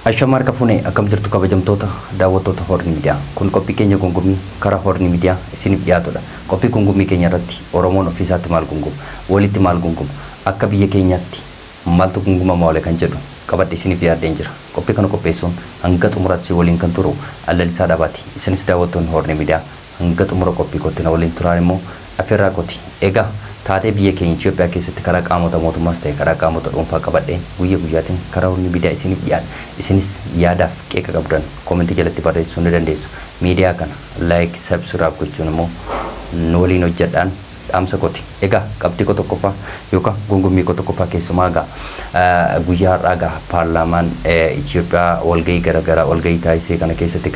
Ashamar kafune akkam jirtu kabajamtoota daawwattoota Horni Miidiyaa. Kun qophii keenya gungumii karaa Horni Miidiyaa isiniif dhiyaatudha. Qophii gungumii keenya irratti Oromoon ofiisaatti maal gungumu, walitti maal gungumu, akka biyya keenyaatti maaltu gungumama oole kan jedhu qabadhe isiniif yaadeen jira. Qophii kana qopheessuun hanga xumuraatti waliin kan turu Allalisaa Dhabaati. Isinis daawwattoonni Horni Miidiyaa hanga xumura qophii kottina waliin turaan immoo affeerraa kooti. Egaa taatee biyya keenya Itoophiyaa keessatti karaa qaamota mootummaas ta'e karaa qaamota dhuunfaa qabadheen guyyaa guyyaatiin karaa Horni Miidiyaa isiniif dhiyaata. Isinis yaadaaf qeeqa qabdan koomentii jalatti barreessuu ni dandeessu. Miidiyaa kana like, subscribe gochuun immoo nu waliin hojjedhaan dhaamsa kooti. Egaa qabxii ko tokkoffaa yookaan gungummii ko tokkoffaa keessumaa guyyaa har'aa paarlaamaan Itoophiyaa walgahii garaagaraa walgahii taasisee kana keessatti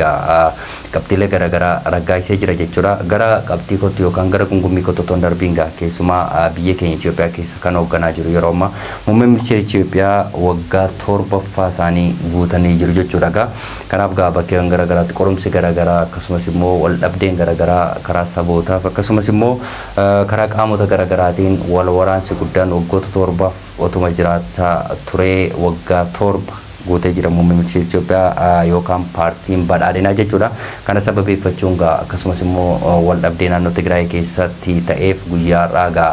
qabxiilee garaagaraa raggaasisee jira jechuudha. Gara qabxii kootti yookaan gara gungummii kootti otoo hin darbiin keessumaa biyya keenya Itoophiyaa keessa kan hoogganaa jiru yeroo ammaa muummeen ministeera Itoophiyaa waggaa torbaffaa isaanii guutanii jiru jechuudha. Kanaaf bakkeewwan garaagaraatti qorumsi garaagaraa akkasumas immoo wal dhabdeen garaagaraa karaa sabootaaf akkasumas immoo karaa qaamota garaagaraatiin wal waraansi guddaan waggoota torbaaf otuma jiraataa ture waggaa torba guutee jira muummee ministeera Itoophiyaa yookaan paartiin badhaadhinaa jechuudha. Kana sababeeffachuun akkasumas immoo wal dhabdee naannoo Tigraay keessatti ta'eef guyyaa har'aa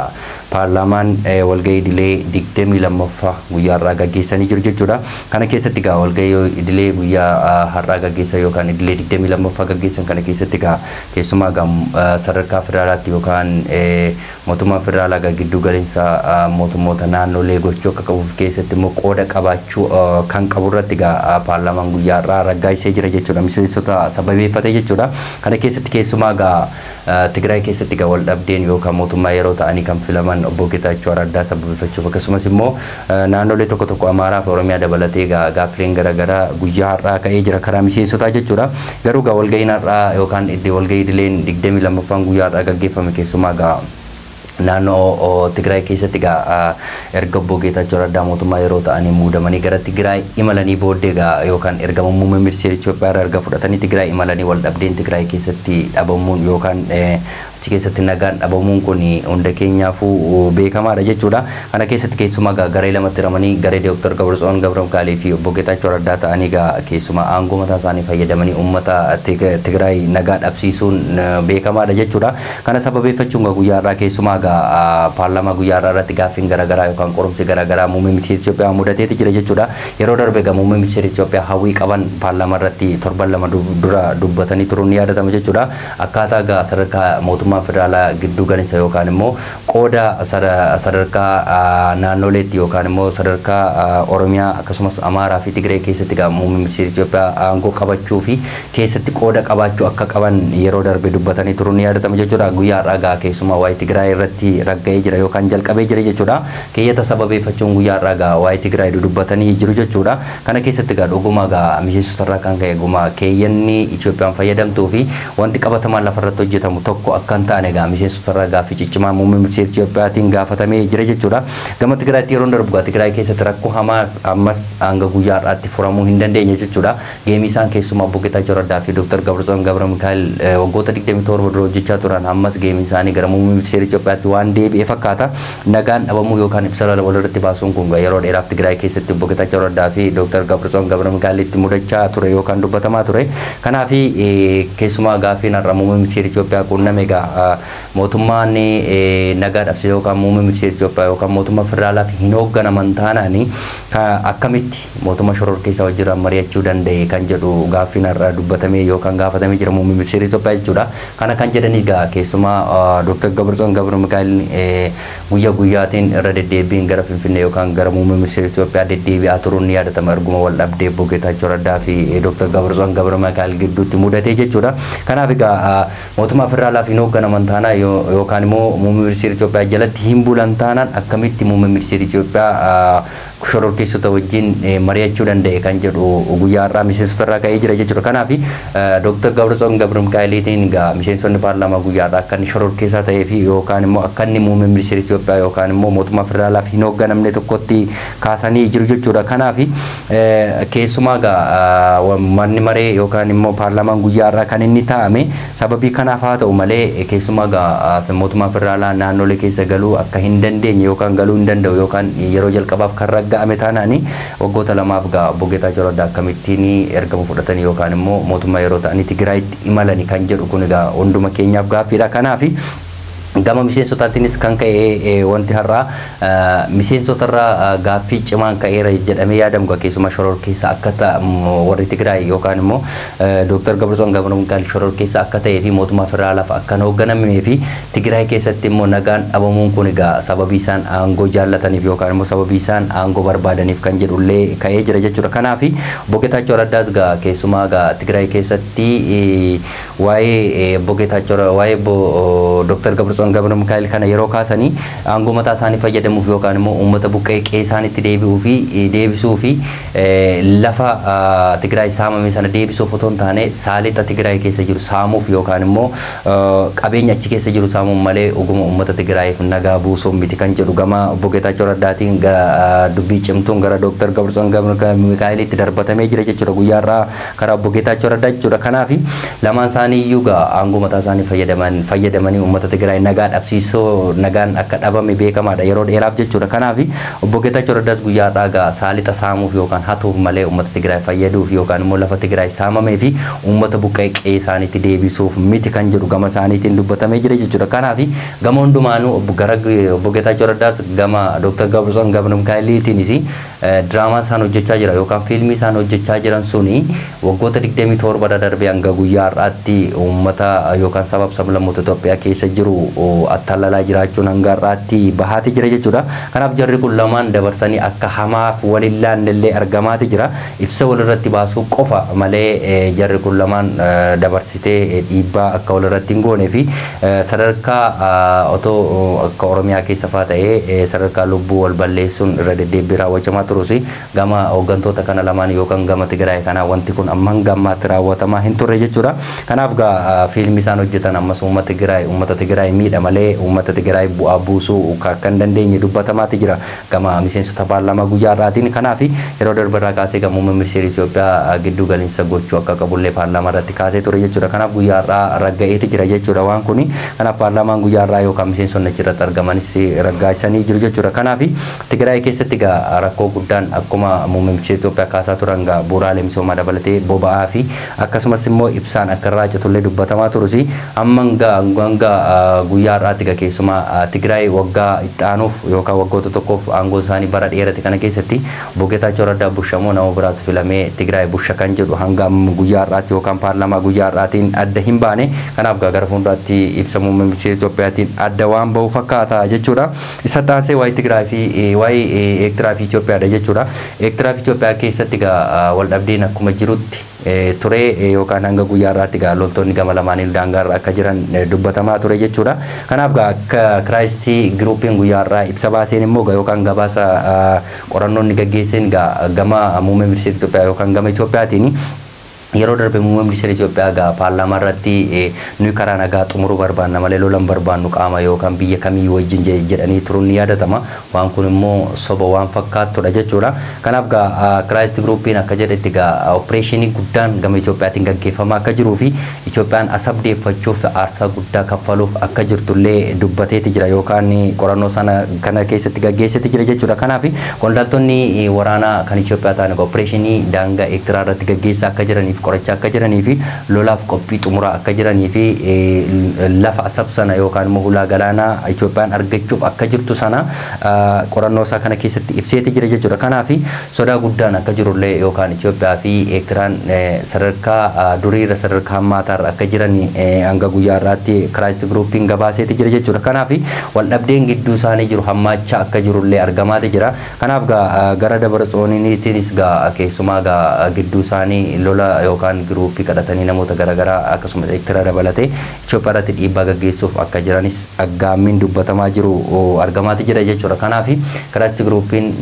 paarlaamaan walgahii idilee 22ffaa guyyaa har'aa gaggeessanii jiru jechuudha. Kana keessatti walgahii idilee guyyaa har'aa gaggeessan yookaan idilee 22ffaa gaggeessan kana keessatti keessumaa sadarkaa federaalaatti yookaan mootummaa federaalaa giddu galeessa mootummoota naannolee gochuu akka qabuuf keessatti immoo qooda qabaachuu kan qabu irratti paarlaamaan guyyaa har'aa raggaasisee jira jechuudha. Miseensota sababeeffate jechuudha. Kana keessatti keessumaa Tigraay keessatti wal dhabdeen yookaan mootummaa yeroo ta'anii kan filaman obbo Geetaachoo Raddaa sababeeffachuuf akkasumas immoo naannolee tokko tokko Amaaraa fi Oromiyaa dabalatee gaaffileen garaagaraa guyyaa har'aa ka'ee jira karaa miseensotaa jechuudha. Garuu walgahiin har'aa yookaan walgahii idileen 22ffaan guyyaa har'aa gaggeeffame keessumaa naannoo Tigraay keessatti erga obbo Geetaachoo Raddaa mootummaa yeroo ta'anii muudamanii gara Tigraay imalanii booddee yookaan ergama muummee ministeera Itoophiyaa irraa erga fudhatanii Tigraay imalanii wal dhabdeen Tigraay keessatti dhabamuun yookaan achi keessatti nagaan dhabamuun kun hunda keenyaafuu beekamaadha jechuudha. Kana keessatti keessumaa garee lamatti ramanii garee Dr. Gabirexiyon Gabramkaalii fi obbo Geetaachoo Raddaa ta'anii keessumaa aangoo mataa isaanii fayyadamanii uummata Tigraay nagaa dhabsiisuun beekamaadha jechuudha. Kana sababeeffachuun guyyaa har'aa keessumaa paarlaamaa guyyaa har'aa irratti gaaffiin garaagaraa yookaan qorumsi garaagaraa muummee ministeera Itoophiyaa mudateeti jira jechuudha. Yeroo darbe muummee ministeera Itoophiyaa hawwii qaban paarlaamaa irratti torban lama dura dubbatanii turuun ni yaadatama jechuudha. Akkaataa sadarkaa mootummaa federaalaa giddu galeessa yookaan immoo qooda sadarkaa naannoleetti yookaan immoo sadarkaa Oromiyaa akkasumas Amaaraa fi Tigraay keessatti muummee ministeera Itoophiyaa aangoo qabachuu fi keessatti qooda qabaachuu akka qaban yeroo darbe dubbatanii turuun ni yaadatama jechuudha. Guyyaa har'aa keessumaa waa'ee Tigraay irratti ragga'ee jira yookaan jalqabee jira jechuudha. Keeyyata sababeeffachuun guyyaa har'aa waa'ee Tigraay dubbatanii jiru jechuudha. Kana keessatti dhuguma miseensota irraa kan ka'e keeyyanni Itoophiyaan fayyadamtuu fi wanti qabatamaan lafarratti hojjetamu tokko akka hin taane miseensota irraa gaaffii ciccimaa muummee ministeera Itoophiyaatiin gaafatamee jira jechuudha. Gama Tigraayitti yeroo darbu Tigraay keessatti rakkoo hamaa ammas hanga guyyaa har'aatti furamuu hin dandeenye jechuudha. Geemii isaan keessumaa obbo Geetaachoo Raddaa fi Dr. Gabirexiyon Gabramkaal waggoota 27 dura hojjechaa turan ammas geemii isaanii gara muummee ministeera Itoophiyaatti waan deebi'ee fakkaata. Nagaan dhabamuu yookaan ibsa walirratti baasuun kun yeroo dheeraaf Tigraay keessatti obbo Geetaachoo Raddaa fi Dr. Gabirexiyon Gabramkaalitti mudachaa ture yookaan dubbatamaa ture. Kanaaf keessumaa gaaffiin har'a muummee ministeera Itoophiyaa quunname mootummaan nagaa dhabsiisee yookaan muummee ministeera Itoophiyaa yookaan mootummaa federaalaa hin hoogganaman taanaanii akkamitti mootummaa shororkeessaa wajjin mari'achuu danda'e kan jedhu gaaffiin har'a dubbatamee yookaan gaafatamee jira muummee ministeera Itoophiyaa jechuudha. Kana kan jedhanii keessumaa Dr. Gabirexiyon Gabramkaal guyyaa guyyaatiin irra deddeebiin gara Finfinnee yookaan gara muummee ministeera Itoophiyaa deddeebi'aa turuun ni yaadatama. Erguma wal dhabdee obbo Geetaachoo Raddaa fi Dr. Gabirexiyon Gabramkaal gidduutti mudate jechuudha. Kanaaf mootummaa federaalaa hin hoogganaman taanaa yookaan immoo muummee ministeera Itoophiyaa jalatti hin bulan taanaan akkamitti muummee ministeera Itoophiyaa shororkeessota wajjin mari'achuu danda'e kan jedhu guyyaa har'aa miseensota irraa ka'ee jira jechuudha. Kanaaf Dr. Gabirexiyon Gabramkaaliitiin miseensonni paarlaamaa guyyaa har'aa akka inni shororkeessaa ta'ee fi yookaan immoo akka inni muummee ministeera Itoophiyaa yookaan immoo mootummaa federaalaaf hin hoogganamne tokkotti kaasanii jiru jechuudha. Kanaaf keessumaa manni maree yookaan immoo paarlaamaan guyyaa har'aa kan inni taa'ame sababii kanaaf haa ta'u malee keessumaa mootummaa federaalaa naannolee keessa galuu akka hin dandeenye yookaan galuu hin danda'u yookaan yeroo jalqabaaf kan ragga'ame taanaani waggoota lamaaf gaa obbo Geetaachoo Raddaa akkamittiin ergama fudhatanii yookaan immoo mootummaa yeroo ta'anii Tigraayitti imalanii kan jedhu kun egaa hunduma keenyaaf gaaffiidha. Kanaaf gama miseensotaatiinis kan ka'e wanti har'aa miseensotarraa gaaffii cimaan ka'eera jedhamee yaadamu keessumaa shoror keessa akka warri Tigraay yookaan immoo Dr. Gabirexiyon Gabrumkaal shoror keessa akka ta'ee fi mootummaa federaalaaf akka hoogganamee fi Tigraay keessatti immoo nagaan dhabamuun kun egaa sababii isaan aangoo jaallataniif yookaan immoo sababii isaan aangoo barbaadaniif kan jedhullee ka'ee jira jechuudha. Kanaaf obbo Geetaachoo Raddaas gaa keessumaa gaa Tigraay keessatti waa'ee obbo Geetaachoo waa'ee Dr. Gabirexiyon Gabrumkaal kana yeroo kaasanii aangoo mataa isaanii fayyadamuuf yookaan immoo uummata buqqee qeessaanitti deebisuu fi lafa Tigraay saamame sana deebisuuf otoo hin taane saalixa Tigraay keessa jiru saamuuf yookaan immoo qabeenya achi keessa jiru saamuun malee oguma uummata Tigraayiif nagaa buusuu miti kan jedhu gama obbo Geetaachoo Raddaatiin dubbii cimtuun gara Dr. Gabirexiyon Gabrumkaalitti darbatamee jira jechuudha guyyaarraa karaa obbo Geetaachoo Raddaa jechuudha. Kanaaf lamaan isaanii iyyuu aangoo mataa isaanii fayyadamanii uummata Tigraay nagaa dhabsiisoo nagaan akka dhabame beekamaadha yeroo dheeraaf jechuudha. Kanaaf obbo Geetaachoo Raddaas guyyaadhaa gaa saalita saamuuf yookaan hatuuf malee uummata Tigraay fayyaduuf yookaan immoo lafa Tigraay saamamee fi uummata buqqee qeessaanitti deebisuuf miti kan jedhu gama isaaniitiin dubbatamee jira jechuudha. Kanaaf gama hundumaanuu gara obbo Geetaachoo Raddaas gama Dr. Gabirexiyon Gabrumkaaliitiinis diraamaa isaan hojjechaa jira yookaan fiilmii isaan hojjechaa jiran suni waggoota 27 darbee hanga guyyaa har'aatti uummata yookaan sablammoota Itoophiyaa keessa jiru attallalaa jiraachuun hanga har'aatti bahaati jira jechuudha. Kanaaf jarri kun lamaan dabarsanii akka hamaaf walillaan illee argamaati jira. Ibsa walirratti baasuu qofa malee jarri kun lamaan dabarsitee dhiibbaa akka walirratti hin goonee fi sadarkaa otoo akka Oromiyaa keessa faa ta'ee sadarkaa lubbuu wal balleessuun irra deddeebii raawwachamaa turus gama hooggantoota kana lamaan yookaan gama Tigraay kanaa wanti kun amma hanga ammaatti raawwatamaa hin turre jechuudha. Kanaaf gaa fiilmii isaan hojjetan ammas uummata Tigraay miidha malee uummata Tigraay bu'aa buusuu akka hin dandeenye dubbatamaati jira gama miseensota paarlaamaa guyyaa har'aatiin. Kanaaf yeroo darbarraa kaasee gama muummee ministeera Itoophiyaa gidduu galiinsa gochuu akka qabullee paarlaamaa irratti kaasee ture jechuudha. Kanaaf guyyaa har'aa ragga'eeti jira jechuudha waan kuni. Kanaaf paarlaamaan guyyaa har'aa yookaan miseensonni achirratti argamanis raggaasanii jiru jechuudha. Kanaaf Tigraay keessatti gaa rakkoo guddaan akkuma muummee ministeera Itoophiyaa kaasaa turan gaa bu'uuraalee misoomaa dabalatee boba'aa fi akkasumas immoo ibsaan akka irraa citullee dubbatamaa turus amma hanga guyyaa har'aatti gaa keessumaa Tigraay waggaa itti aanuuf yookaan waggoota tokkoof aangoo isaanii bara dheerate kana keessatti obbo Geetaachoo Raddaa bushamoo nama biraatu filamee Tigraay busha kan jedhu hanga guyyaa har'aatti yookaan paarlaamaa guyyaa har'aatiin adda hin baane. Kanaaf gaa gara fuulduraatti ibsa muummee ministeera Itoophiyaatiin adda waan bahu fakkaata jechuudha. Isa taansee waa'ee Tigraay fi waa'ee Eertiraa fi Itoophiyaadha jechuudha. Eertiraa fi Itoophiyaa keessatti gaa wal dhabdeen akkuma jirutti ture yookaan hanga guyyaa har'aatti gaa loltoonni gama lamaaniin daangaarra akka jiran dubbatamaa ture jechuudha. Kanaaf gaa akka Kiraayistii Giruupiin guyyaa har'aa ibsa baaseen immoo gaa yookaan gabaasa qorannoonni gaggeesseen gaa gama muummee ministeera Itoophiyaa yookaan gama Itoophiyaatiin yeroo darbe muummee ministeera Itoophiyaa gaa paarlaamaa irratti nuyi karaa nagaa xumuruu barbaanna malee lolan barbaannu qaama yookaan biyya kamii wajjin jedhanii turuun ni yaadatama. Waan kun immoo soba waan fakkaatudha jechuudha. Kanaaf gaa Kiraayistii Giruupiin akka jedhetti gaa opereeshinii guddaan gama Itoophiyaatiin gaggeeffamaa akka jiruu fi Itoophiyaan asabdeeffachuuf aarsaa guddaa kaffaluuf akka jirtullee dubbateeti jira yookaan qorannoo sana kana keessatti gaggeessetti jira jechuudha. Kanaaf qondaaltonni waraanaa kan Itoophiyaa ta'an opereeshinii daangaa Eertiraa irratti gaggeessaa akka jiraniif qorachaa akka jiranii fi lolaaf qophii xumuraa akka jiranii fi lafa asab sana yookaan immoo hulaa galaanaa Itoophiyaan argachuuf akka jirtu sana qorannoo isaa kana keessatti ibseeti jira jechuudha. Kanaaf sodaa guddaan akka jirullee yookaan Itoophiyaa fi Eertiraan sadarkaa duriirra sadarkaa hammaataarra akka jiran hanga guyyaa har'aatti Kiraayistii Giruupiin gabaaseeti jira jechuudha. Kanaaf wal dhabdeen gidduu isaanii jiru hammaachaa akka jirullee argamaati jira. Kanaaf gara Dabarexiyooniitiinis keessumaa gidduu isaanii lola yookaan giruupii kadhatanii namoota garaagaraa akkasumas Eertiraa dabalatee Itoophiyaa irratti dhiibbaa gaggeessuuf akka jiranis aggaammiin dubbatamaa jiru argamaati jira jechuudha. Kanaaf Kiraayistii Giruupiin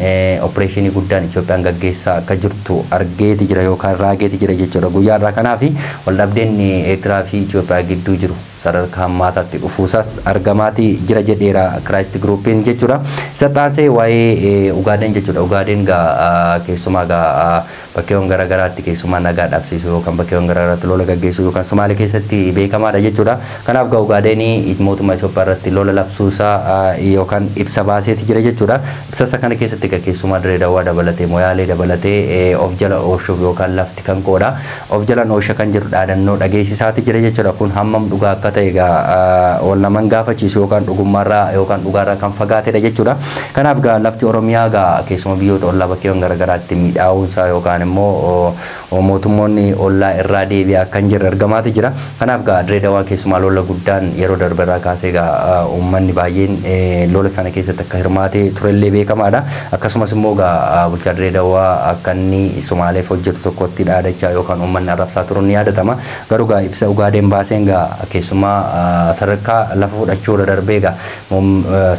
opereeshinii guddaan Itoophiyaan gaggeessaa akka jirtu argeeti jira yookaan raageeti jira jechuudha guyyaa irraa. Kanaaf wal dhabdeen Eertiraa fi Itoophiyaa gidduu jiru sadarkaa maataatti dhufuusas argamaati jira jedheera Christ Groupiin jechuudha. Saxaansee waa'ee Ugaaden jechuudha. Ugaaden gaa keessumaa gaa bakkeewwan garaagaraatti keessumaa nagaa dhabsiisuu yookaan bakkeewwan garaagaraatti lola gaggeessuu yookaan Somaalee keessatti beekamaadha jechuudha. Kanaaf gaa Ugaadenii mootummaa Itoophiyaa irratti lola labsuusaa yookaan ibsa baaseeti jira jechuudha. Ibsa kana keessatti gaa keessumaa Direedawaa dabalatee Moyaalee dabalatee of jala oolchuuf yookaan lafti kan qoodha. Of jala oolcha kan jiru dhaadannoo dhageessisaati jira jechuudha. Kun hammam dhugaa akka ta'e gaa wal naman gaafachiisu yookaan dhugummaarraa yookaan dhugaarraa kan fagaatedha jechuudha. Kanaaf gaa lafti Oromiyaa gaa keessumaa biyyoota ollaa bakkeewwan garaagaraatti miidhaa'uunsaa yookaan immoo mootummoonni ollaa irraa deebi'aa kan jiru argamaati jira. Kanaaf gaa Direedawaa keessumaa lola guddaan yeroo darbeerraa kaasee gaa uummanni baay'een lola sana keessatti akka hirmaatee turellee beekamaadha. Akkasumas immoo gaa bulchaa Direedawaa akka inni Somaaleef hojjetu tokkotti dhaadachaa yookaan uummanni arrabsaa turuun ni yaadatama. Garuu gaa ibsa Ugaaden baaseen gaa keessumaa sadarkaa lafa fudhachuu irra darbee gaa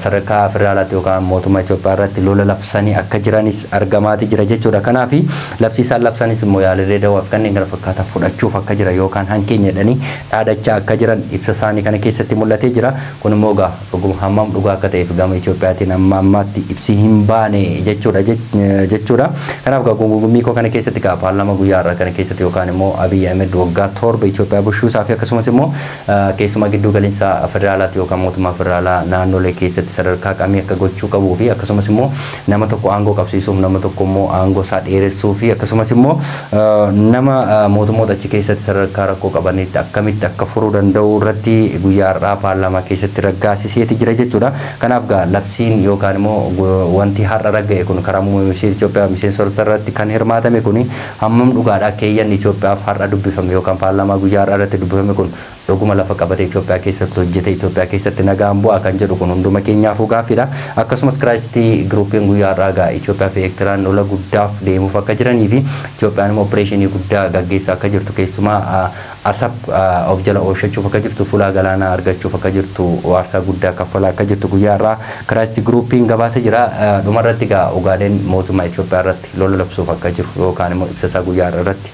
sadarkaa federaalaatti yookaan mootummaa Itoophiyaa irratti lola labsanii akka jiranis argamaati jira jechuudha. Kanaaf labsiisaan labsanis immoo yaalii Direedawaaf kanneen kana fakkaatan fudhachuuf akka jira yookaan hankeenya jedhanii dhaadachaa akka jiran ibsa isaanii kana keessatti mul'atee jira. Kun immoo gaa hammam dhugaa akka ta'eef gama Itoophiyaatiin amma ammaatti ibsi hin baane jechuudha. Kanaaf gaa gummii koo kana keessatti gaa paarlaamaa guyyaa irraa kana keessatti yookaan immoo Abiy Ahmed waggaa torba Itoophiyaa bulchuusaa fi akkasumas immoo keessumaa gidduu galiinsa federaalaatti yookaan mootummaa federaalaa naannolee keessatti sadarkaa kamii akka gochuu qabuu fi akkasumas immoo nama tokko aangoo qabsiisuuf nama tokko immoo aangoo isaa dheeressuu fi akkasumas immoo nama mootummoota achi keessatti sadarkaa rakkoo qabanitti akkamitti akka furuu danda'u irratti guyyaa har'aa paarlaamaa keessatti raggaasiseeti jira jechuudha. Kanaaf gaa labsiin yookaan immoo wanti har'a ragga'e kun karaa muummee Itoophiyaa miseensota irratti kan hirmaatame kun hammam dhugaadha keeyyan Itoophiyaaf har'a dubbifame yookaan paarlaamaa guyyaa har'aa irratti dubbifame kun dhuguma lafa qabatee Itoophiyaa keessatti hojjete Itoophiyaa keessatti nagaan bu'aa kan jedhu kun hunduma keenyaafuu gaaffiidha. Akkasumas Christ Groupiin guyyaa har'aa gaa Itoophiyaa fi Eertiraan lola guddaaf deemuuf akka jiranii fi Itoophiyaan immoo opereeshinii guddaa gaggeessaa akka jirtu keessumaa asab of jala oolchachuuf akka jirtu fuula galaanaa argachuuf akka jirtu waarsaa guddaa kaffalaa akka jirtu guyyaa irraa Christ Groupiin gabaasa jira. Dhumarratti gaa Ugaaden mootummaa Itoophiyaa irratti lola labsuuf akka jiru yookaan immoo ibsa guyyaa irratti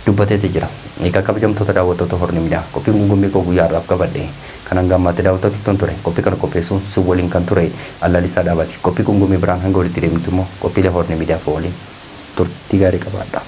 dubbateeti jira. Egaa kabajamtoota daawwattoota Horni Miidiyaa qophiin gummii koo guyyaa irraaf qabadhe kanan gammaatti daawwattoota ture qophii kana qopheessuun si waliin kan ture Allalisaa Dhaabaati. Qophii gummii biraan hanga walitti deemtu immoo qophiilee Horni Miidiyaaf waliin turtii gaarii qabaadha.